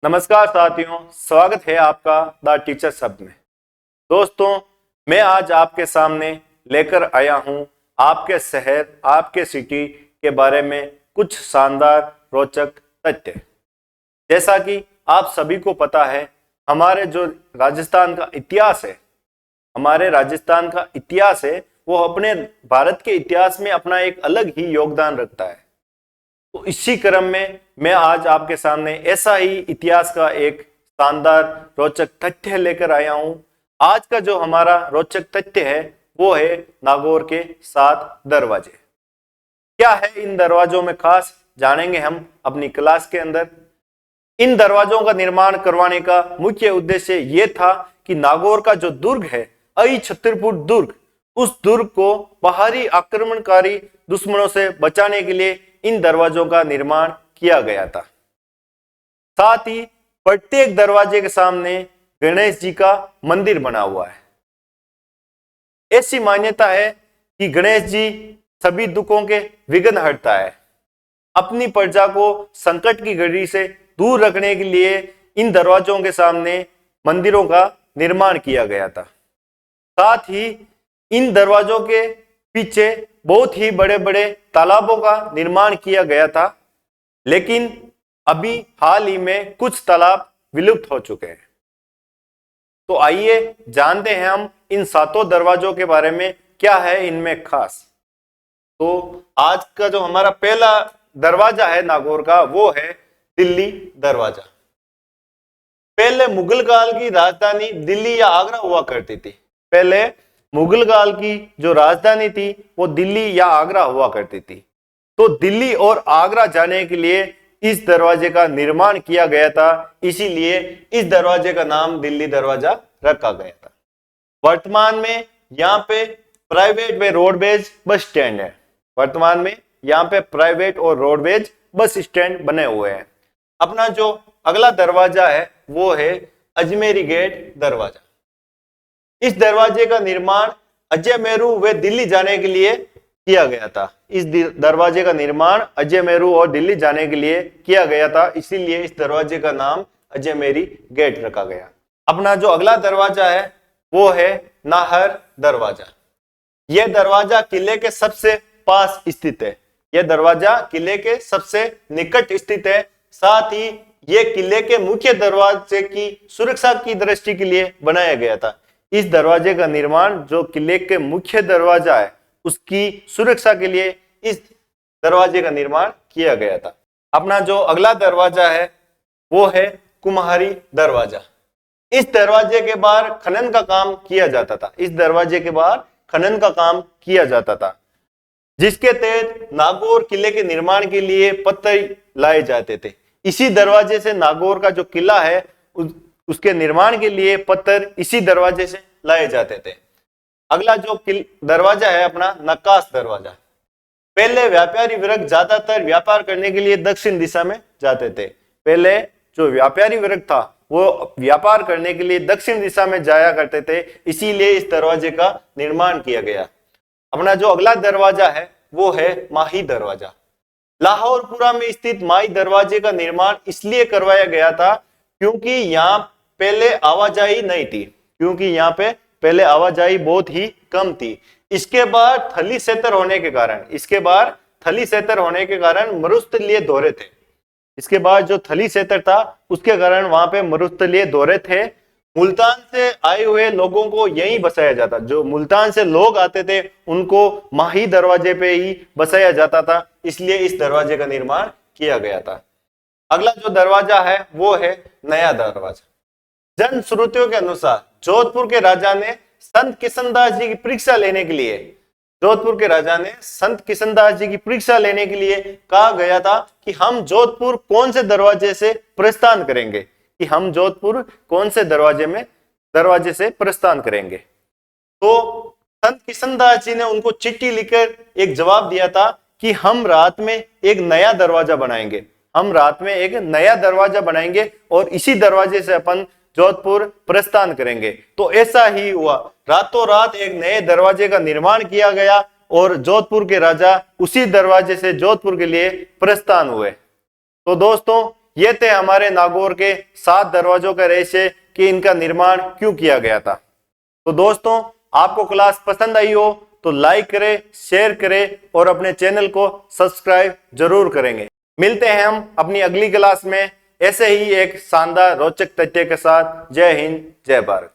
नमस्कार साथियों, स्वागत है आपका द टीचर शब्द में। दोस्तों, मैं आज आपके सामने लेकर आया हूं आपके शहर, आपके सिटी के बारे में कुछ शानदार रोचक तथ्य। जैसा कि आप सभी को पता है, हमारे जो राजस्थान का इतिहास है, वो अपने भारत के इतिहास में अपना एक अलग ही योगदान रखता है। तो इसी क्रम में मैं आज आपके सामने ऐसा ही इतिहास का एक शानदार रोचक तथ्य लेकर आया हूं। आज का जो हमारा रोचक तथ्य है वो है नागौर के 7 दरवाजे। क्या है इन दरवाजों में खास, जानेंगे हम अपनी क्लास के अंदर। इन दरवाजों का निर्माण करवाने का मुख्य उद्देश्य ये था कि नागौर का जो दुर्ग है, अहिछत्रपुर दुर्ग, उस दुर्ग को बाहरी आक्रमणकारी दुश्मनों से बचाने के लिए इन दरवाजों का निर्माण किया गया था। साथ ही प्रत्येक दरवाजे के सामने गणेश जी का मंदिर बना हुआ है। ऐसी मान्यता है कि गणेश जी सभी दुखों के विघ्न हरता है। अपनी प्रजा को संकट की घड़ी से दूर रखने के लिए इन दरवाजों के सामने मंदिरों का निर्माण किया गया था। साथ ही इन दरवाजों के पीछे बहुत ही बड़े बड़े तालाबों का निर्माण किया गया था, लेकिन अभी हाल ही में कुछ तालाब विलुप्त हो चुके हैं। तो आइए जानते हैं हम इन 7 दरवाजों के बारे में, क्या है इनमें खास। तो आज का जो हमारा पहला दरवाजा है नागौर का, वो है दिल्ली दरवाजा। पहले मुगल काल की राजधानी दिल्ली या आगरा हुआ करती थी। पहले मुगल काल की जो राजधानी थी वो दिल्ली या आगरा हुआ करती थी। तो दिल्ली और आगरा जाने के लिए इस दरवाजे का निर्माण किया गया था, इसीलिए इस दरवाजे का नाम दिल्ली दरवाजा रखा गया था। वर्तमान में यहाँ पे प्राइवेट व रोडवेज बस स्टैंड है। वर्तमान में यहाँ पे प्राइवेट और रोडवेज बस स्टैंड बने हुए हैं। अपना जो अगला दरवाजा है वो है अजमेरी गेट दरवाजा। इस दरवाजे का निर्माण अजय मेरू व दिल्ली जाने के लिए किया गया था। इस दरवाजे का निर्माण अजय मेरू और दिल्ली जाने के लिए किया गया था, इसीलिए इस दरवाजे का नाम अजय मेरी गेट रखा गया। अपना जो अगला दरवाजा है वो है नाहर दरवाजा। यह दरवाजा किले के सबसे पास स्थित है। यह दरवाजा किले के सबसे निकट स्थित है। साथ ही यह किले के मुख्य दरवाजे की सुरक्षा की दृष्टि के लिए बनाया गया था। इस दरवाजे का निर्माण जो किले के मुख्य दरवाजा है उसकी सुरक्षा के लिए इस दरवाजे का निर्माण किया गया था। अपना जो अगला दरवाजा है वो है कुम्हारी दरवाजा। इस दरवाजे के बाहर खनन का काम किया जाता था। इस दरवाजे के बाहर खनन का काम किया जाता था, जिसके तहत नागौर किले के निर्माण के लिए पत्थर लाए जाते थे। इसी दरवाजे से नागौर का जो किला है उसके निर्माण के लिए पत्थर इसी दरवाजे से लाए जाते थे। अगला जो दरवाजा है अपना नक्काश दरवाजा। पहले व्यापारी वर्ग ज्यादातर व्यापार करने के लिए दक्षिण दिशा में जाते थे। पहले जो व्यापारी वर्ग था वो व्यापार करने के लिए दक्षिण दिशा में जाया करते थे, इसीलिए इस दरवाजे का निर्माण किया गया। अपना जो अगला दरवाजा है वो है माही दरवाजा। लाहौरपुरा में स्थित माही दरवाजे का निर्माण इसलिए करवाया गया था क्योंकि यहाँ पहले आवाजाही नहीं थी, क्योंकि यहाँ पे पहले आवाजाही बहुत ही कम थी। इसके बाद थली क्षेत्र होने के कारण मरुस्थलीय दौरे थे। इसके बाद जो थली क्षेत्र था उसके कारण वहां पे मरुस्थलीय दौरे थे। मुल्तान से आए हुए लोगों को यहीं बसाया जाता। जो मुल्तान से लोग आते थे उनको माही दरवाजे पे ही बसाया जाता था, इसलिए इस दरवाजे का निर्माण किया गया था। अगला जो दरवाजा है वो है नया दरवाजा। जन श्रुतियों के अनुसार जोधपुर के राजा ने संत किशनदास जी की परीक्षा लेने के लिए कहा गया था कि हम जोधपुर कौन से दरवाजे से प्रस्थान करेंगे, दरवाजे से प्रस्थान करेंगे। तो संत किशनदास जी ने उनको चिट्ठी लिखकर एक जवाब दिया था कि हम रात में एक नया दरवाजा बनाएंगे और इसी दरवाजे से अपन जोधपुर प्रस्थान करेंगे। तो ऐसा ही हुआ, रातों रात एक नए दरवाजे का निर्माण किया गया और जोधपुर के राजा उसी दरवाजे से जोधपुर के लिए प्रस्थान हुए। तो दोस्तों, ये थे हमारे नागौर के 7 दरवाजों का रहस्य कि इनका निर्माण क्यों किया गया था। तो दोस्तों, आपको क्लास पसंद आई हो तो लाइक करें, शेयर करें और अपने चैनल को सब्सक्राइब जरूर करेंगे। मिलते हैं हम अपनी अगली क्लास में ऐसे ही एक शानदार रोचक तथ्य के साथ। जय हिंद, जय भारत।